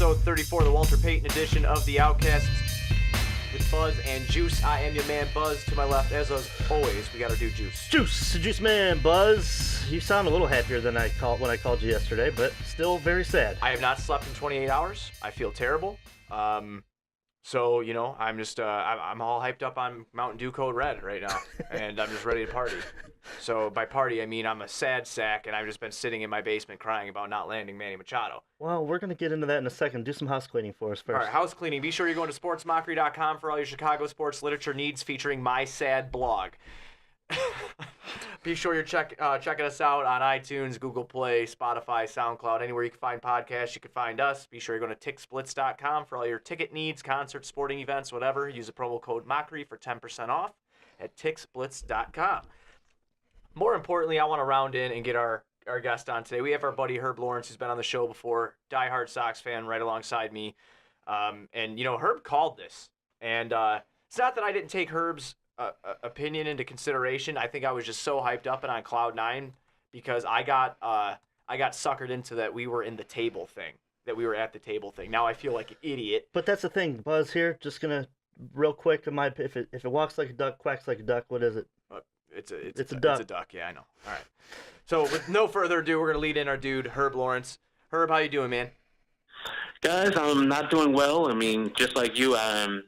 episode 34, the Walter Payton edition of the Outcasts with Buzz and Juice. I am your man, Buzz. To my left, as always, we got our dude, Juice. Juice man, Buzz. You sound a little happier than when I called you yesterday, but still very sad. I have not slept in 28 hours. I feel terrible. So, you know, I'm just, I'm all hyped up on Mountain Dew Code Red right now, and I'm just ready to party. So by party, I mean I'm a sad sack, and I've just been sitting in my basement crying about not landing Manny Machado. Well, we're going to get into that in a second. Do some house cleaning for us first. All right, house cleaning. Be sure you're going to sportsmockery.com for all your Chicago sports literature needs featuring my sad blog. Be sure you're checking us out on iTunes, Google Play, Spotify, SoundCloud, anywhere you can find podcasts, you can find us. Be sure you're going to ticksplits.com for all your ticket needs, concerts, sporting events, whatever. Use the promo code Mockery for 10% off at ticksplits.com. More importantly, I want to round in and get our guest on today. We have our buddy Herb Lawrence, who's been on the show before, diehard Sox fan right alongside me. And, you know, Herb called this. And it's not that I didn't take Herb's opinion into consideration. I think I was just so hyped up and on cloud nine because I got suckered into that we were in the table thing, that we were at the table thing. Now I feel like an idiot. But that's the thing, Buzz here, just going to real quick, if it walks like a duck, quacks like a duck, what is it? It's a duck. It's a duck, yeah, I know. All right. So with no further ado, we're going to lead in our dude, Herb Lawrence. Herb, how you doing, man? Guys, I'm not doing well. I mean, just like you, I'm,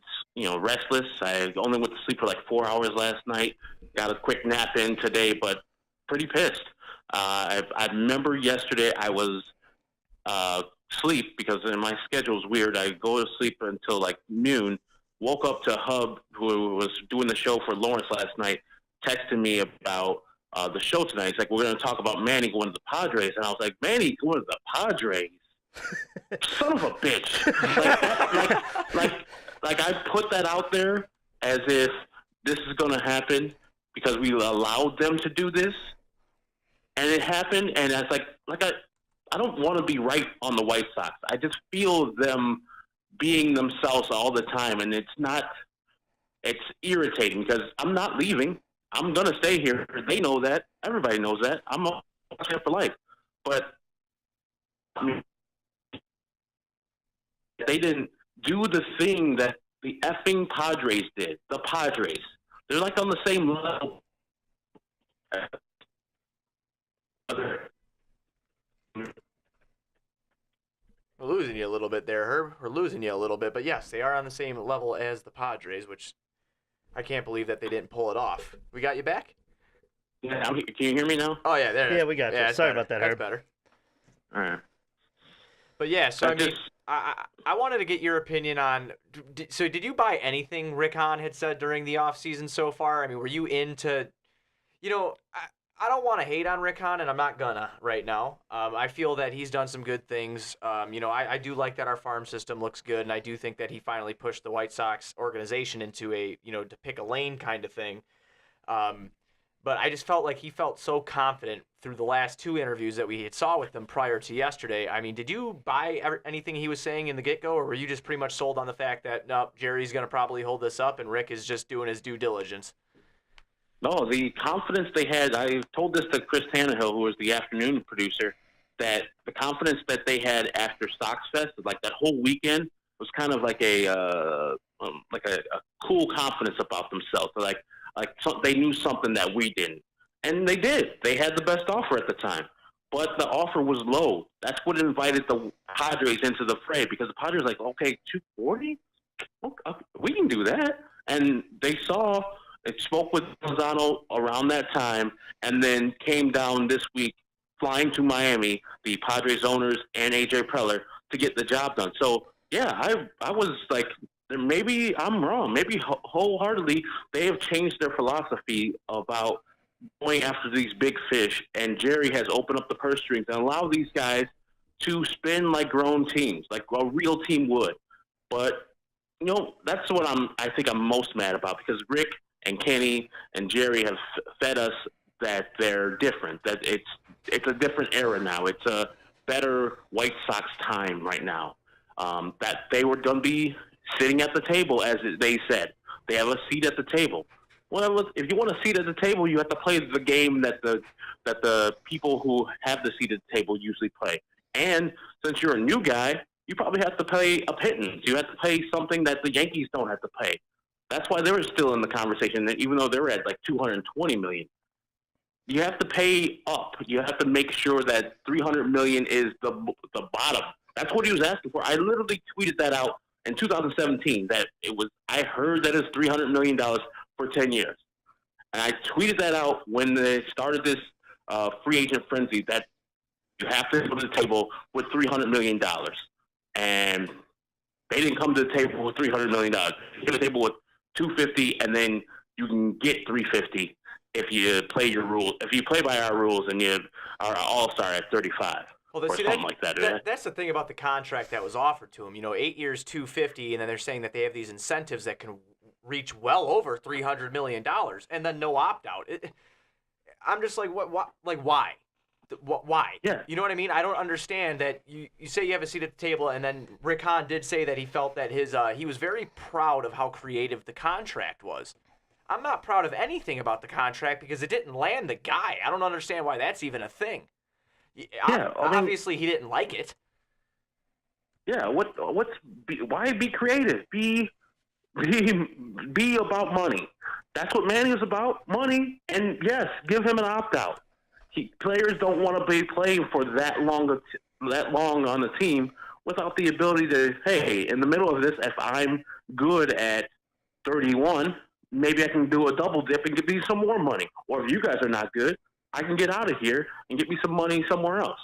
restless. I only went to sleep for like 4 hours last night. Got a quick nap in today, but pretty pissed. I remember yesterday I was asleep because my schedule's weird. I go to sleep until like noon. Woke up to Hub, who was doing the show for Lawrence last night, texting me about the show tonight. He's like, we're going to talk about Manny going to the Padres. And I was like, Manny going to the Padres? Son of a bitch. Like I put that out there as if this is going to happen because we allowed them to do this. And it happened. And I was like I don't want to be right on the White Sox. I just feel them being themselves all the time. And it's irritating because I'm not leaving. I'm going to stay here. They know that. Everybody knows that. I'm here for life. But I mean, they didn't do the thing that the effing Padres did. The Padres. They're like on the same level. We're losing you a little bit there, Herb. We're losing you a little bit. But yes, they are on the same level as the Padres, which I can't believe that they didn't pull it off. We got you back? Yeah, can you hear me now? Oh, yeah, there it is. Yeah, we got you. Sorry about that, Herb. That's better. All right. But yeah, so I wanted to get your opinion on. So did you buy anything Rick Hahn had said during the offseason so far? I mean, were you into, I don't want to hate on Rick Hahn, and I'm not gonna right now. I feel that he's done some good things. I do like that our farm system looks good, and I do think that he finally pushed the White Sox organization into a, to pick a lane kind of thing. But I just felt like he felt so confident through the last two interviews that we had saw with him prior to yesterday. I mean, did you buy anything he was saying in the get-go, or were you just pretty much sold on the fact that, no, Jerry's going to probably hold this up and Rick is just doing his due diligence? No, the confidence they had, I told this to Chris Tannehill, who was the afternoon producer, that the confidence that they had after Sox Fest, like that whole weekend, was kind of like a cool confidence about themselves. They knew something that we didn't. And they did. They had the best offer at the time. But the offer was low. That's what invited the Padres into the fray, because the Padres were like, okay, $240? Okay, we can do that. And they spoke with Lozano around that time, and then came down this week, flying to Miami, the Padres owners and A.J. Preller, to get the job done. So, yeah, I was like, maybe I'm wrong. Maybe wholeheartedly they have changed their philosophy about going after these big fish, and Jerry has opened up the purse strings and allowed these guys to spin like grown teams, like a real team would. But, that's what I think I'm most mad about, because Rick and Kenny and Jerry have fed us that they're different, that it's a different era now. It's a better White Sox time right now, that they were going to be sitting at the table, as they said. They have a seat at the table. Well, if you want a seat at the table, you have to play the game that the people who have the seat at the table usually play. And since you're a new guy, you probably have to pay a pittance. You have to pay something that the Yankees don't have to pay. That's why they were still in the conversation, even though they were at like $220 million. You have to pay up. You have to make sure that $300 million is the bottom. That's what he was asking for. I literally tweeted that out in 2017 that it was. I heard that it's $300 million for 10 years, and I tweeted that out when they started this free agent frenzy that you have to go to the table with $300 million, and they didn't come to the table with $300 million. You go to the table with $250, and then you can get $350 if you play your rules. If you play by our rules, and you are all-star at 35. Well, or something like that. That's the thing about the contract that was offered to him. 8 years, $250, and then they're saying that they have these incentives that can reach well over $300 million, and then no opt-out. I'm just like, what? Like, why? Why? Yeah. You know what I mean? I don't understand that you say you have a seat at the table, and then Rick Hahn did say that he felt that he was very proud of how creative the contract was. I'm not proud of anything about the contract because it didn't land the guy. I don't understand why that's even a thing. Yeah, obviously he didn't like it. Yeah, why be creative? Be about money. That's what Manny is about, money. And yes, give him an opt-out. Players don't want to be playing for that long on the team without the ability to, hey, in the middle of this, if I'm good at 31, maybe I can do a double dip and get me some more money. Or if you guys are not good, I can get out of here and get me some money somewhere else.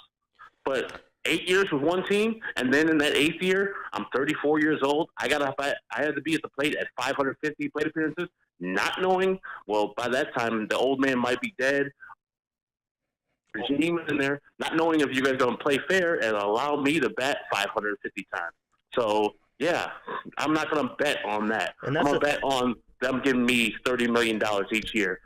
But 8 years with one team, and then in that 8th year, I'm 34 years old. I had to be at the plate at 550 plate appearances, not knowing, well, by that time, the old man might be dead. Regime in there, not knowing if you guys are going to play fair and allow me to bat 550 times. So, yeah, I'm not going to bet on that. I'm going to bet on them giving me $30 million each year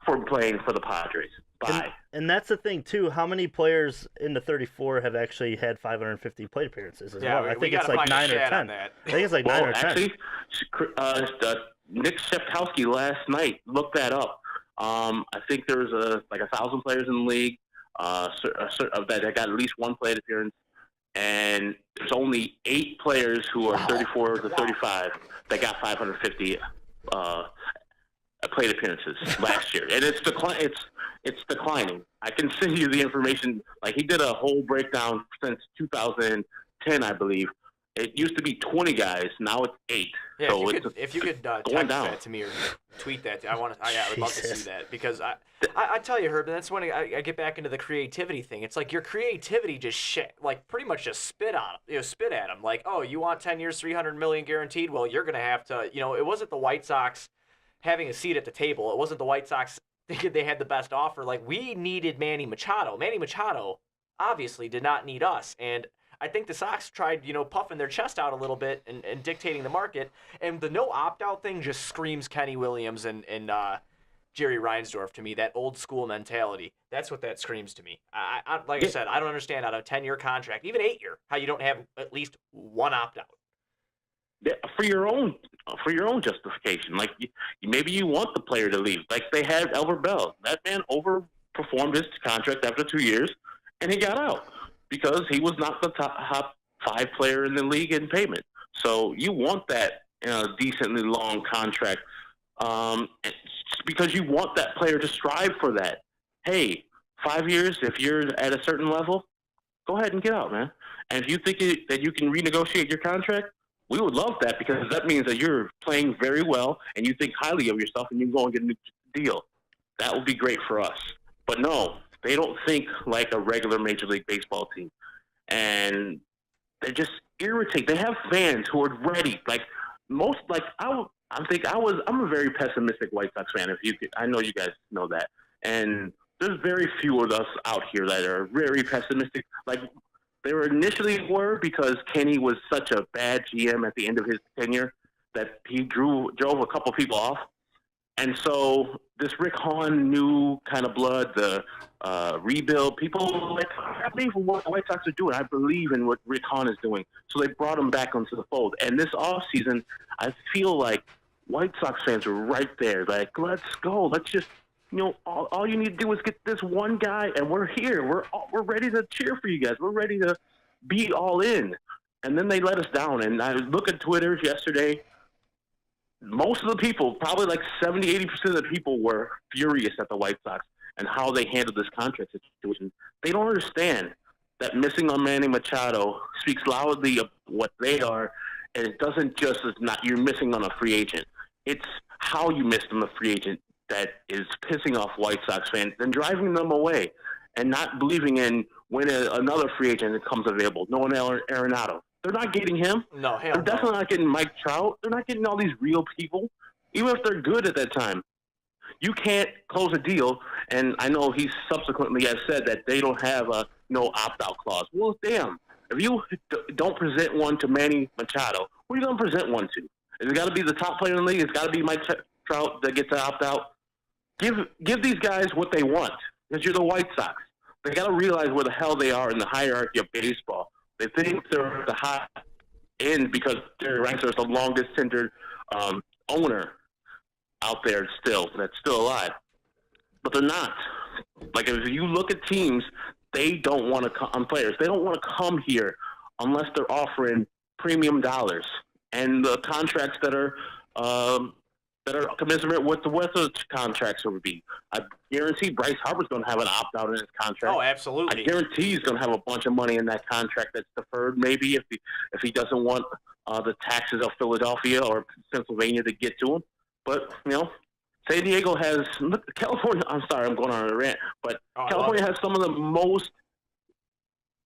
for playing for the Padres. Bye. And that's the thing, too. How many players in the 34 have actually had 550 plate appearances as well? I think it's like 9 or 10. I think it's like 9 or 10. Actually, Nick Shepkowski last night looked that up. I think there's 1,000 players in the league that got at least one plate appearance, and there's only 8 players who are 34 to 35 that got 550 plate appearances last year, and it's declining. I can send you the information. Like, he did a whole breakdown since 2010, I believe. It used to be 20 guys, now it's 8. Yeah, so if you could text that to me or tweet that, I would love to see that, because I tell you, Herb, that's when I get back into the creativity thing. It's like your creativity just pretty much just spit at him. Like, oh, you want 10 years, $300 million guaranteed? Well, you're gonna have to. It wasn't the White Sox having a seat at the table. It wasn't the White Sox thinking they had the best offer. Like, we needed Manny Machado. Manny Machado obviously did not need us, and I think the Sox tried, puffing their chest out a little bit and dictating the market. And the no opt-out thing just screams Kenny Williams and Jerry Reinsdorf to me, that old school mentality. That's what that screams to me. I said, I don't understand out of a 10-year contract, even 8-year, how you don't have at least one opt-out. Yeah, for your own justification. Like, maybe you want the player to leave. Like they had Albert Bell. That man overperformed his contract after 2 years, and he got out because he was not the top 5 player in the league in payment. So you want that decently long contract because you want that player to strive for that. Hey, 5 years, if you're at a certain level, go ahead and get out, man. And if you think that you can renegotiate your contract, we would love that, because that means that you're playing very well and you think highly of yourself and you can go and get a new deal. That would be great for us. But no, they don't think like a regular Major League Baseball team. And they just irritate. They have fans who are ready. I'm a very pessimistic White Sox fan. I know you guys know that. And there's very few of us out here that are very pessimistic. Like, they were because Kenny was such a bad GM at the end of his tenure that he drove a couple people off. And so this Rick Hahn new kind of blood, the rebuild, people like, I believe in what the White Sox are doing. I believe in what Rick Hahn is doing. So they brought him back onto the fold. And this offseason, I feel like White Sox fans are right there. Like, let's go. Let's just, all you need to do is get this one guy, and we're here. We're ready to cheer for you guys. We're ready to be all in. and then they let us down. And I look at Twitter yesterday. Most of the people, probably like 70, 80% of the people were furious at the White Sox and how they handled this contract situation. They don't understand that missing on Manny Machado speaks loudly of what they are, and it doesn't just you're missing on a free agent. It's how you missed on the free agent that is pissing off White Sox fans and driving them away, and not believing in when another free agent comes available. Nolan Arenado. They're not getting him. No, hell They're definitely not getting Mike Trout. They're not getting all these real people, even if they're good at that time. You can't close a deal, and I know he subsequently has said that they don't have a no opt-out clause. Well, damn. If you don't present one to Manny Machado, who are you going to present one to? Is it got to be the top player in the league? It's got to be Mike Trout that gets to opt out? Give these guys what they want, because you're the White Sox. They got to realize where the hell they are in the hierarchy of baseball. They think they're at the high end because they're ranked as the longest-tenured owner out there that's still alive. But they're not. Like, if you look at teams, they don't want to come players. They don't want to come here unless they're offering premium dollars and the contracts that are commensurate with the weather contracts would be. I guarantee Bryce Harper's going to have an opt-out in his contract. Oh, absolutely. I guarantee he's going to have a bunch of money in that contract that's deferred, maybe, if he doesn't want the taxes of Philadelphia or Pennsylvania to get to him. But, San Diego has – California – I'm sorry, I'm going on a rant. But California has some of the most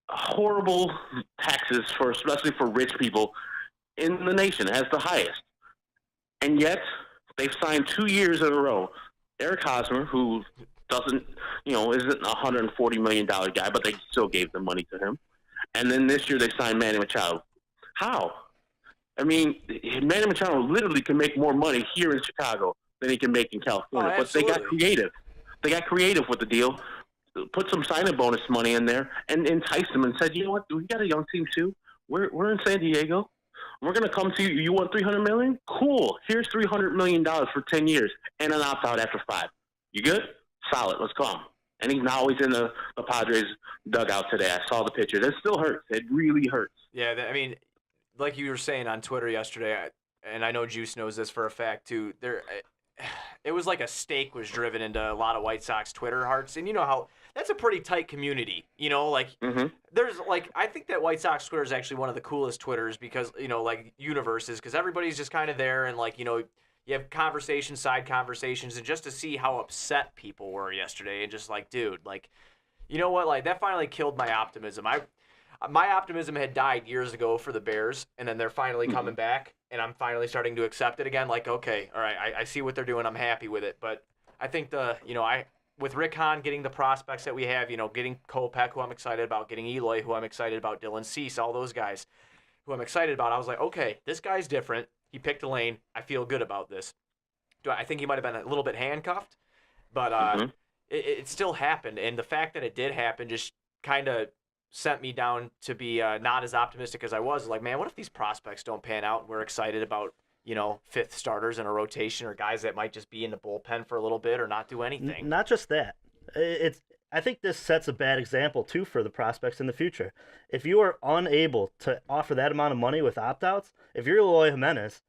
horrible taxes, especially for rich people, in the nation. It has the highest. And yet – they've signed 2 years in a row. Eric Hosmer, who isn't a $140 million guy, but they still gave the money to him. And then this year they signed Manny Machado. How? I mean, Manny Machado literally can make more money here in Chicago than he can make in California. But they got creative. They got creative with the deal, put some signing bonus money in there, and enticed him and said, you know what, we got a young team too. We're in San Diego. We're going to come to you. You want $300 million? Cool. Here's $300 million for 10 years and an opt-out after 5. You good? Solid. Let's come. And he's in the Padres dugout today. I saw the picture. That still hurts. It really hurts. Yeah, I mean, like you were saying on Twitter yesterday, and I know Juice knows this for a fact too, it was like a stake was driven into a lot of White Sox Twitter hearts. And you know how that's a pretty tight community, there's I think that White Sox Twitter is actually one of the coolest Twitters because, universes, because everybody's just kind of there and you have conversations, side conversations, and just to see how upset people were yesterday and just dude, you know what, that finally killed my optimism. My optimism had died years ago for the Bears, and then they're finally coming back, and I'm finally starting to accept it again. Okay, all right, I see what they're doing. I'm happy with it. But I think with Rick Hahn getting the prospects that we have, getting Kopech, who I'm excited about, getting Eloy, who I'm excited about, Dylan Cease, all those guys who I'm excited about, I was like, okay, this guy's different. He picked a lane. I feel good about this. I think he might have been a little bit handcuffed, but it still happened. And the fact that it did happen just kind of sent me down to be not as optimistic as I was. Man, what if these prospects don't pan out and we're excited about, fifth starters in a rotation or guys that might just be in the bullpen for a little bit or not do anything? Not just that. I think this sets a bad example, too, for the prospects in the future. If you are unable to offer that amount of money with opt-outs, if you're Eloy Jimenez,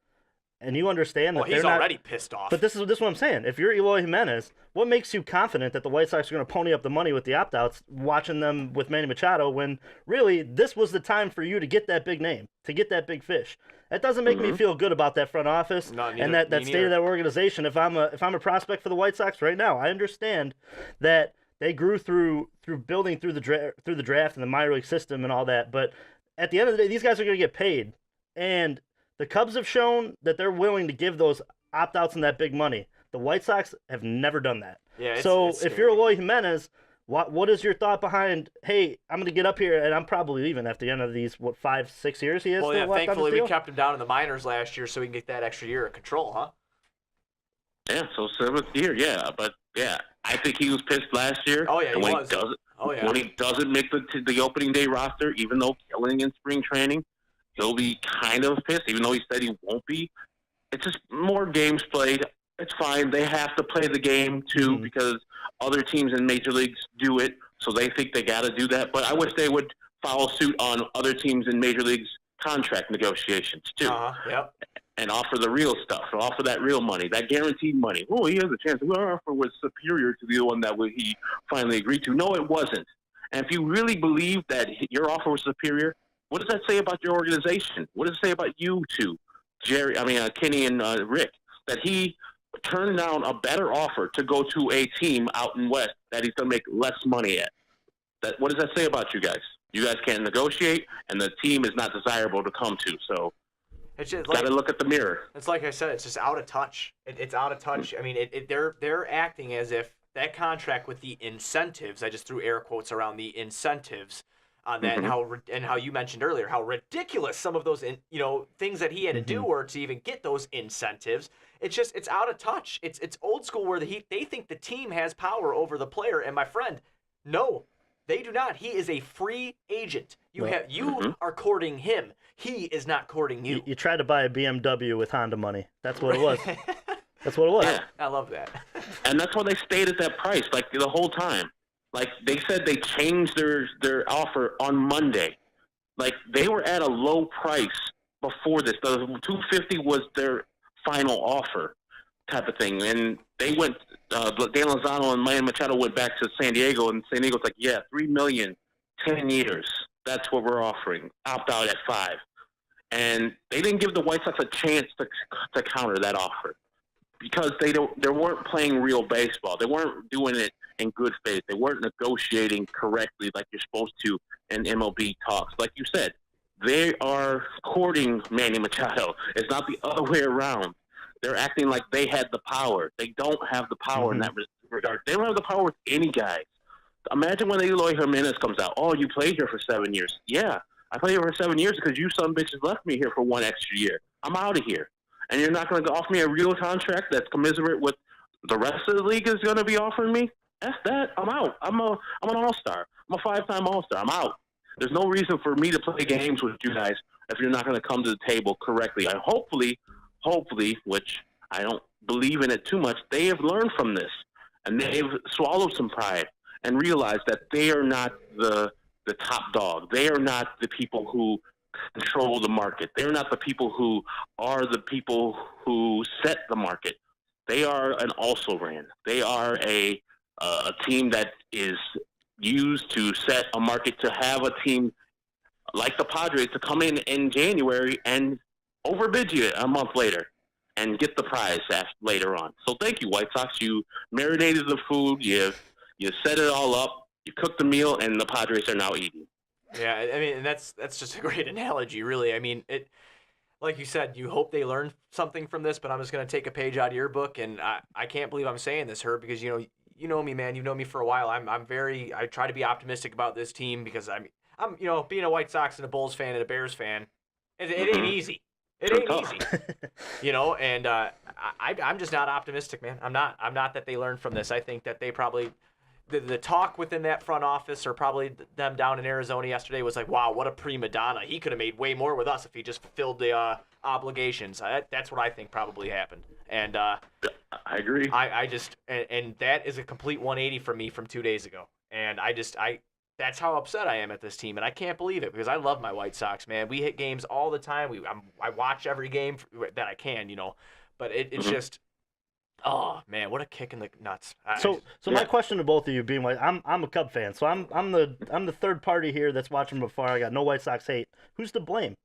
and you understand that he's already pissed off. But this is what I'm saying. If you're Eloy Jimenez, what makes you confident that the White Sox are going to pony up the money with the opt-outs, watching them with Manny Machado, when really this was the time for you to get that big name, to get that big fish? That doesn't make me feel good about that front office and that state of that organization. If I'm a prospect for the White Sox right now, I understand that they grew through building through the draft and the minor league system and all that. But at the end of the day, these guys are going to get paid, and the Cubs have shown that they're willing to give those opt-outs and that big money. The White Sox have never done that. Yeah, it's if you're Eloy Jimenez, what is your thought behind, hey, I'm going to get up here and I'm probably leaving at the end of these, 5-6 years he is? Well, yeah, thankfully we kept him down in the minors last year so we can get that extra year of control, huh? Yeah, so 7th year, yeah. But, yeah, I think he was pissed last year. Oh, yeah, when he doesn't make the opening day roster, even though killing in spring training, he'll be kind of pissed, even though he said he won't be. It's just more games played. It's fine. They have to play the game, too, because other teams in major leagues do it, so they think they got to do that. But I wish they would follow suit on other teams in major leagues contract negotiations too, Yep. and offer the real stuff, offer that real money, that guaranteed money. Oh, he has a chance. Our offer was superior to the one that he finally agreed to. No, it wasn't. And if you really believe that your offer was superior, what does that say about your organization? What does it say about you two, Kenny and Rick, that he turned down a better offer to go to a team out in West that he's going to make less money at? What does that say about you guys? You guys can't negotiate, and the team is not desirable to come to. So it's just got to look at the mirror. It's like I said, it's just out of touch. It's out of touch. I mean, they're acting as if that contract with the incentives, I just threw air quotes around the incentives on that, and how you mentioned earlier how ridiculous some of those things that he had to do were to even get those incentives. It's out of touch. It's old school where they think the team has power over the player, and my friend, no. They do not. He is a free agent. You are courting him. He is not courting you. You tried to buy a BMW with Honda money. That's what it was. That's what it was. Yeah. I love that. And that's why they stayed at that price, like the whole time. Like they said, they changed their offer on Monday. Like they were at a low price before this. The $250 was their final offer, type of thing. And they went. Dan Lozano and Manny Machado went back to San Diego, and San Diego's like, yeah, $3 million, 10 years. That's what we're offering. Opt out at 5. And they didn't give the White Sox a chance to counter that offer because they weren't playing real baseball. They weren't doing it in good faith. They weren't negotiating correctly like you're supposed to in MLB talks. Like you said, they are courting Manny Machado. It's not the other way around. They're acting like they had the power. They don't have the power in that regard. They don't have the power with any guys. Imagine when Eloy Jimenez comes out. Oh, you played here for 7 years. Yeah, I played here for 7 years because you son bitches left me here for 1 extra year. I'm out of here. And you're not going to offer me a real contract that's commensurate with the rest of the league is going to be offering me? That's that. I'm out. I'm an all-star. I'm a 5-time all-star. I'm out. There's no reason for me to play games with you guys if you're not going to come to the table correctly. And hopefully, which I don't believe in it too much, they have learned from this and they've swallowed some pride and realized that they are not the top dog. They are not the people who control the market. They're not the people who are the people who set the market. They are an also-ran. They are a team that is used to set a market to have a team like the Padres to come in January and overbid you a month later and get the prize later on. So thank you, White Sox. You marinated the food. You set it all up. You cooked the meal, and the Padres are now eating. Yeah, I mean, that's just a great analogy, really. I mean, like you said, you hope they learn something from this, but I'm just going to take a page out of your book, and I can't believe I'm saying this, Herb, because, you know me, man. You've known me for a while. I try to be optimistic about this team because I'm being a White Sox and a Bulls fan and a Bears fan, it ain't easy. It ain't easy, and I'm just not optimistic, man. I'm not that they learned from this. I think that they probably, the talk within that front office or probably them down in Arizona yesterday was like, wow, what a prima donna. He could have made way more with us if he just fulfilled the obligations. That's what I think probably happened. And I agree. I just, and that is a complete 180 from me from 2 days ago. And that's how upset I am at this team, and I can't believe it because I love my White Sox, man. We hit games all the time. I watch every game that I can, but it's just, oh man, what a kick in the nuts. So my question to both of you, being like, I'm a Cub fan, so I'm the third party here that's watching from afar. I got no White Sox hate. Who's to blame?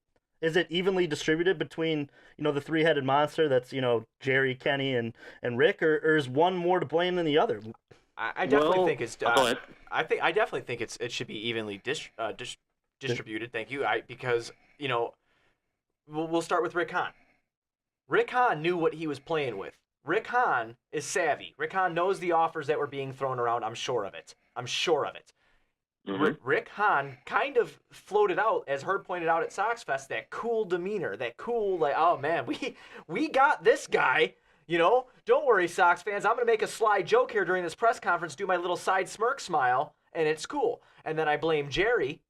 Is it evenly distributed between the three-headed monster that's Jerry, Kenny, and Rick, or is one more to blame than the other? I definitely think it's. I definitely think it should be evenly distributed. Thank you. Because we'll start with Rick Hahn. Rick Hahn knew what he was playing with. Rick Hahn is savvy. Rick Hahn knows the offers that were being thrown around. I'm sure of it. Mm-hmm. Rick Hahn kind of floated out, as Herb pointed out at Sox Fest, that cool demeanor, that cool like, oh man, we got this guy. Don't worry, Sox fans. I'm going to make a sly joke here during this press conference, do my little side smirk smile, and it's cool. And then I blame Jerry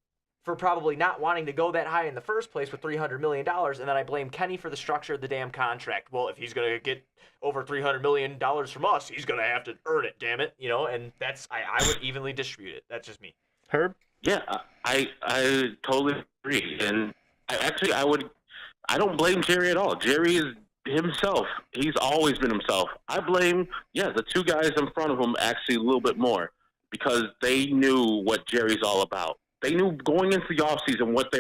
for probably not wanting to go that high in the first place with $300 million, and then I blame Kenny for the structure of the damn contract. Well, if he's going to get over $300 million from us, he's going to have to earn it, damn it. And that's I would evenly distribute it. That's just me. Herb? Yeah, I totally agree. And I don't blame Jerry at all. Jerry is himself. He's always been himself. I blame, the two guys in front of him actually a little bit more because they knew what Jerry's all about. They knew going into the offseason what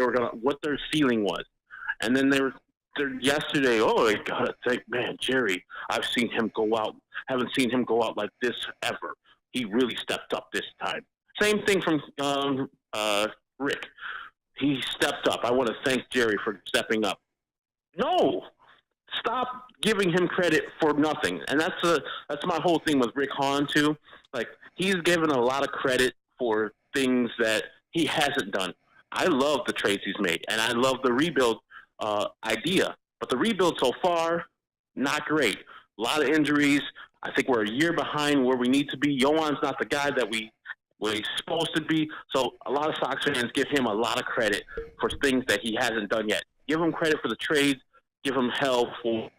their ceiling was. And then they're yesterday, I gotta think, man, Jerry, I've seen him go out, haven't seen him go out like this ever. He really stepped up this time. Same thing from Rick. He stepped up. I want to thank Jerry for stepping up. No, stop giving him credit for nothing. And that's my whole thing with Rick Hahn too. Like, he's given a lot of credit for things that he hasn't done. I love the trades he's made, and I love the rebuild idea. But the rebuild so far, not great. A lot of injuries. I think we're a year behind where we need to be. Yohan's not the guy that what he's supposed to be. So a lot of Sox fans give him a lot of credit for things that he hasn't done yet. Give him credit for the trades. Give him hell for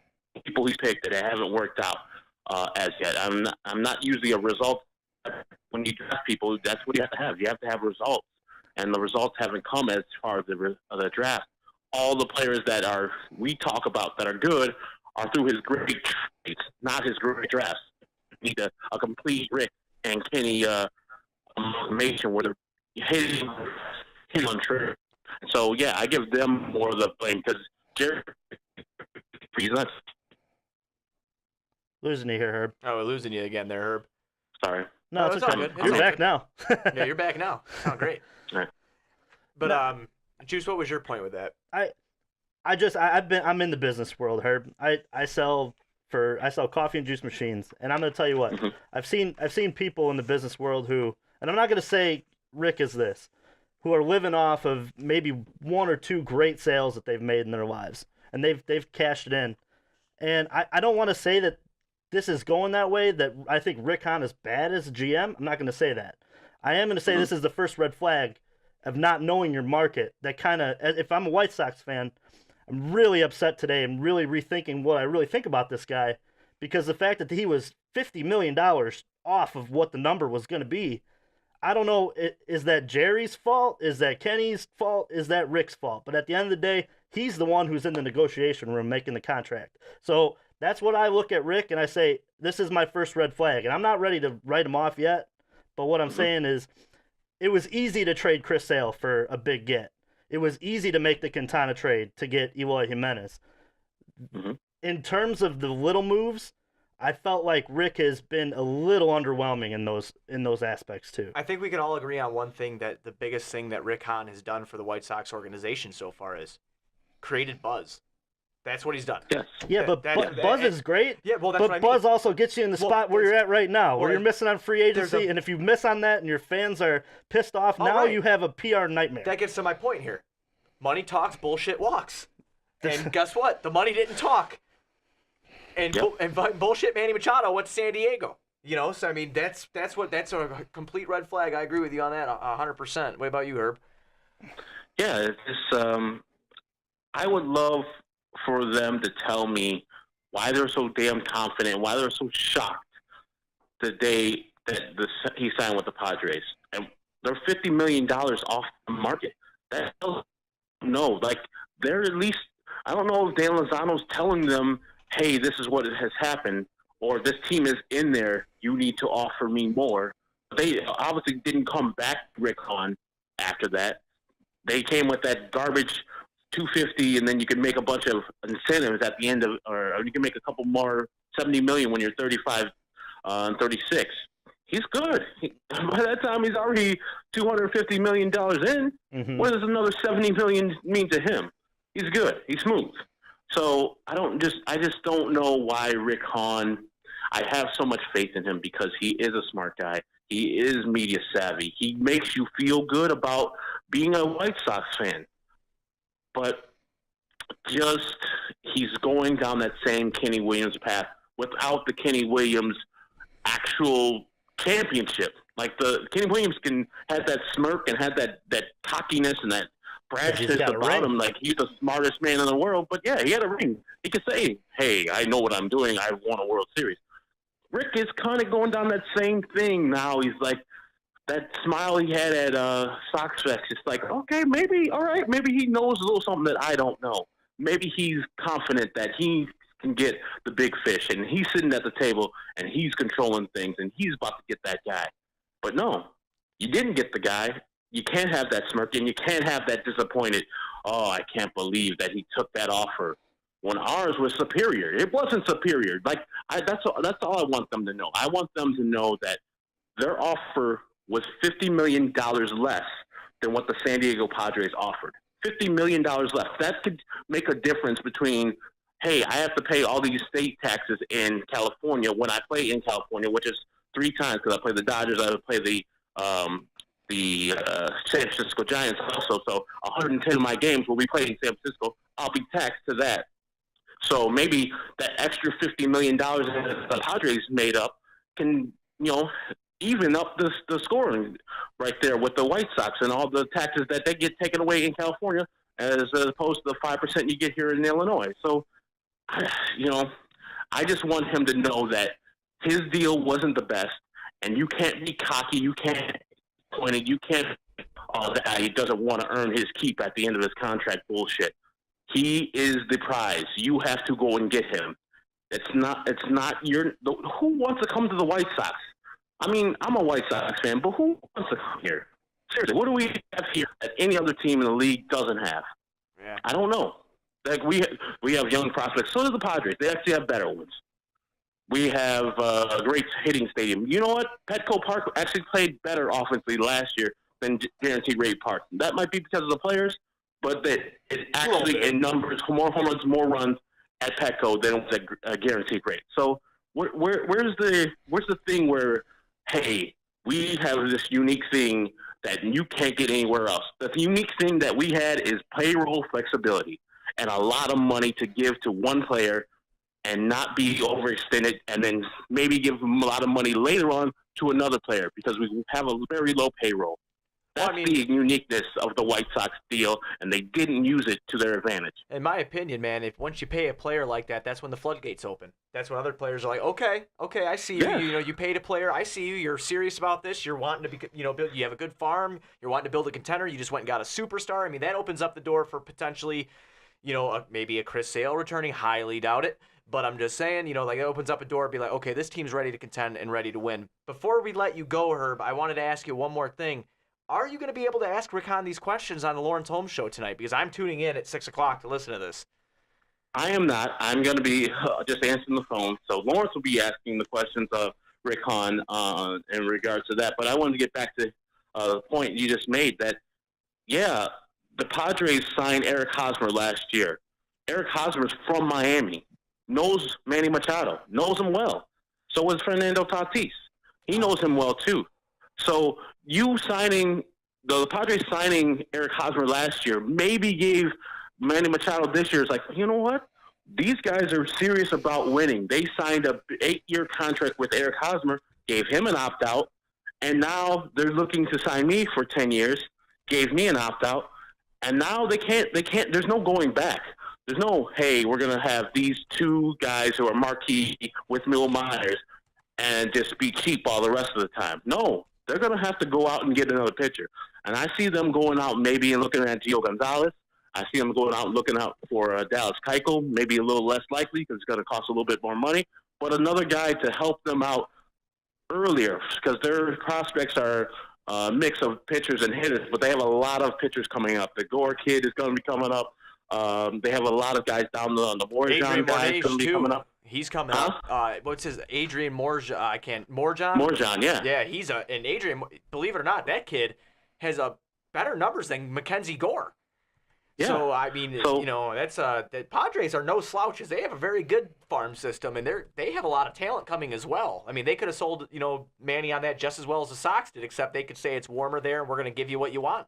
people he's picked that haven't worked out as yet. I'm not usually a result. When you draft people, that's what you have to have. You have to have results. And the results haven't come as far as the draft. All the players that we talk about that are good are through his great trades, not his great drafts. You need a complete Rick and Kenny amalgamation where they're hitting on trade. So, I give them more of the blame because Jerry, he's not. Losing you here, Herb. Oh, we're losing you again there, Herb. Sorry. No, it's it's all okay. good. It's You're all back good. now. Yeah, you're back now. Sound great. Right. But Juice, what was your point with that? I'm in the business world, Herb. I sell coffee and juice machines, and I'm gonna tell you what, Mm-hmm. I've seen people in the business world who, and I'm not gonna say Rick is this, who are living off of maybe one or two great sales that they've made in their lives, and they've cashed it in, and I don't want to say that this is going that way, that I think Rick Hahn is bad as a GM. I'm not gonna say that. I am gonna say this is the first red flag of not knowing your market. That kind of, if I'm a White Sox fan, I'm really upset today and really rethinking what I really think about this guy, because the fact that he was $50 million off of what the number was going to be, I don't know, is that Jerry's fault? Is that Kenny's fault? Is that Rick's fault? But at the end of the day, he's the one who's in the negotiation room making the contract. So that's what I look at Rick and I say, this is my first red flag. And I'm not ready to write him off yet, but what I'm saying is, it was easy to trade Chris Sale for a big get. It was easy to make the Quintana trade to get Eloy Jimenez. Mm-hmm. In terms of the little moves, I felt like Rick has been a little underwhelming in those aspects too. I think we can all agree on one thing, that the biggest thing that Rick Hahn has done for the White Sox organization so far is created buzz. That's what he's done. Yes. Yeah, but Buzz is great. Yeah, well, that's but what I mean. Buzz also gets you in the spot where you're at right now, where well, you're missing on free agency, a- and if you miss on that and your fans are pissed off, All now right. you have a PR nightmare. That gets to my point here. Money talks, bullshit walks. And guess what? The money didn't talk. And Yep. and bullshit Manny Machado went to San Diego. So I mean, that's a complete red flag. I agree with you on that 100%. What about you, Herb? Yeah, I would love for them to tell me why they're so damn confident, why they're so shocked the day that he signed with the Padres. And they're $50 million off the market. No, like, they're at least, I don't know if Dan Lozano's telling them, hey, this is what has happened, or this team is in there, you need to offer me more. They obviously didn't come back Rick Hahn after that. They came with that garbage $250, and then you can make a bunch of incentives at the end of, or you can make a couple more $70 million when you're 35 and 36. He's good. By that time, he's already $250 million in. Mm-hmm. What does another $70 million mean to him? He's good. He's smooth. So I just don't know why Rick Hahn. I have so much faith in him because he is a smart guy. He is media savvy. He makes you feel good about being a White Sox fan. But just he's going down that same Kenny Williams path without the Kenny Williams actual championship. Like, the Kenny Williams had that smirk and had that cockiness and that brashness about him. Like, he's the smartest man in the world. But yeah, he had a ring. He could say, "Hey, I know what I'm doing. I've won a World Series." Rick is kind of going down that same thing now. He's like that smile he had at Sox Fest, it's like, okay, maybe, all right, maybe he knows a little something that I don't know. Maybe he's confident that he can get the big fish, and he's sitting at the table, and he's controlling things, and he's about to get that guy. But no, you didn't get the guy. You can't have that smirk, and you can't have that disappointed, oh, I can't believe that he took that offer when ours was superior. It wasn't superior. That's all I want them to know. I want them to know that their offer was $50 million less than what the San Diego Padres offered. $50 million less. That could make a difference between, hey, I have to pay all these state taxes in California when I play in California, which is 3 times because I play the Dodgers, I play the San Francisco Giants also. So 110 of my games will be played in San Francisco. I'll be taxed to that. So maybe that extra $50 million that the Padres made up can, even up the scoring right there with the White Sox and all the taxes that they get taken away in California as opposed to the 5% you get here in Illinois. So, I just want him to know that his deal wasn't the best, and you can't be cocky. You can't point it. You can't, that he doesn't want to earn his keep at the end of his contract bullshit. He is the prize. You have to go and get him. It's not who wants to come to the White Sox? I mean, I'm a White Sox fan, but who wants to come here? Seriously, what do we have here that any other team in the league doesn't have? Yeah. I don't know. Like we have young prospects. So do the Padres. They actually have better ones. We have a great hitting stadium. You know what? Petco Park actually played better offensively last year than Guaranteed Rate Park. That might be because of the players, but it actually in numbers, more home runs, more runs at Petco than it was at Guaranteed Rate. So where's the thing where, hey, we have this unique thing that you can't get anywhere else. The unique thing that we had is payroll flexibility and a lot of money to give to one player and not be overextended and then maybe give them a lot of money later on to another player because we have a very low payroll. That's the uniqueness of the White Sox deal, and they didn't use it to their advantage. In my opinion, man, if once you pay a player like that, that's when the floodgates open. That's when other players are like, okay, I see you. Yeah. You paid a player. I see you. You're serious about this. You're wanting to be, build, you have a good farm. You're wanting to build a contender. You just went and got a superstar. I mean, that opens up the door for potentially, maybe a Chris Sale returning. Highly doubt it. But I'm just saying, it opens up a door. Be like, okay, this team's ready to contend and ready to win. Before we let you go, Herb, I wanted to ask you one more thing. Are you going to be able to ask Rick Hahn these questions on the Lawrence Holmes Show tonight? Because I'm tuning in at 6 o'clock to listen to this. I am not. I'm going to be just answering the phone. So Lawrence will be asking the questions of Rick Hahn in regards to that. But I wanted to get back to the point you just made that, yeah, the Padres signed Eric Hosmer last year. Eric Hosmer's from Miami, knows Manny Machado, knows him well. So is Fernando Tatis. He knows him well, too. So the Padres signing Eric Hosmer last year maybe gave Manny Machado this year. It's like, you know what? These guys are serious about winning. They signed a 8-year contract with Eric Hosmer, gave him an opt-out, and now they're looking to sign me for 10 years, gave me an opt-out, and now they can't, there's no going back. There's no, hey, we're going to have these 2 guys who are marquee with Mil Myers and just be cheap all the rest of the time. No. They're going to have to go out and get another pitcher. And I see them going out maybe and looking at Gio Gonzalez. I see them going out and looking out for Dallas Keuchel, maybe a little less likely because it's going to cost a little bit more money. But another guy to help them out earlier because their prospects are a mix of pitchers and hitters. But they have a lot of pitchers coming up. The Gore kid is going to be coming up. They have a lot of guys down the Morjan guy is going to be coming up. He's coming up. What's his Adrian Morjan? Morjan. Morjan, yeah. Yeah, and Adrian. Believe it or not, that kid has better numbers than Mackenzie Gore. Yeah. So I mean, that's the Padres are no slouches. They have a very good farm system, and they have a lot of talent coming as well. I mean, they could have sold Manny on that just as well as the Sox did, except they could say it's warmer there, and we're going to give you what you want.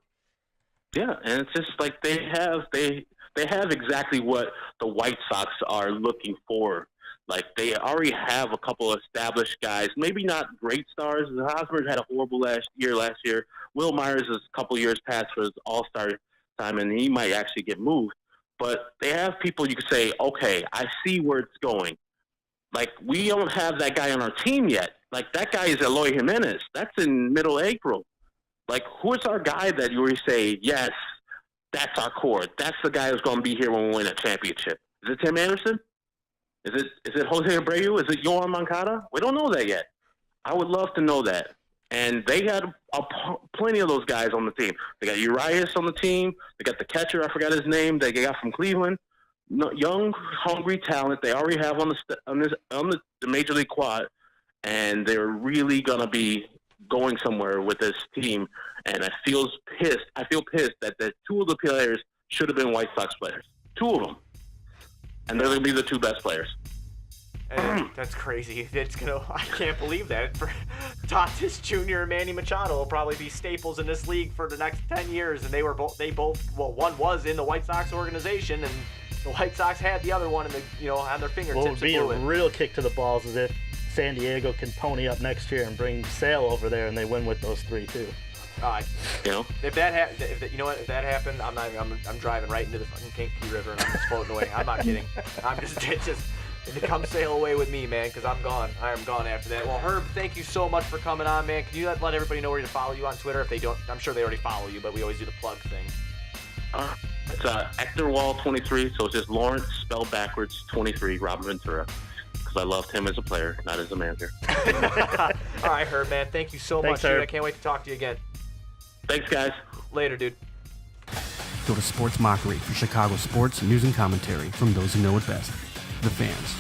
Yeah, and it's just like they have exactly what the White Sox are looking for. Like, they already have a couple of established guys, maybe not great stars. Hosmer had a horrible last year. Will Myers is a couple years past for his all-star time, and he might actually get moved. But they have people you can say, okay, I see where it's going. Like, we don't have that guy on our team yet. Like, that guy is Eloy Jimenez. That's in middle April. Like, who's our guy that you already say, yes, that's our core. That's the guy who's going to be here when we win a championship. Is it Tim Anderson? Is it Jose Abreu? Is it Yohan Moncada? We don't know that yet. I would love to know that. And they had plenty of those guys on the team. They got Urias on the team. They got the catcher. I forgot his name. They got from Cleveland. No, young, hungry talent. They already have on the major league quad, and they're really gonna be going somewhere with this team. And I feel pissed that the two of the players should have been White Sox players. Two of them, and they're gonna be the two best players. And that's crazy. I can't believe that. For Tatis Jr. and Manny Machado will probably be staples in this league for the next 10 years. And they both, one was in the White Sox organization, and the White Sox had the other one on their fingertips. What would be a real kick to the balls is if San Diego can pony up next year and bring Sale over there and they win with those three too. If that happened, I'm driving right into the fucking Kankakee River and I'm just floating away. I'm not kidding. Come sail away with me, man, because I'm gone. I am gone after that. Well, Herb, thank you so much for coming on, man. Can you let everybody know where to follow you on Twitter? If they don't, I'm sure they already follow you, but we always do the plug thing. It's Ectorwall23, so it's just Lawrence spelled backwards 23, Robin Ventura, because I loved him as a player, not as a manager. All right, Herb, man, thank you so much, dude. I can't wait to talk to you again. Thanks, guys. Later, dude. Go to Sports Mockery for Chicago sports news and commentary from those who know it best, the fans.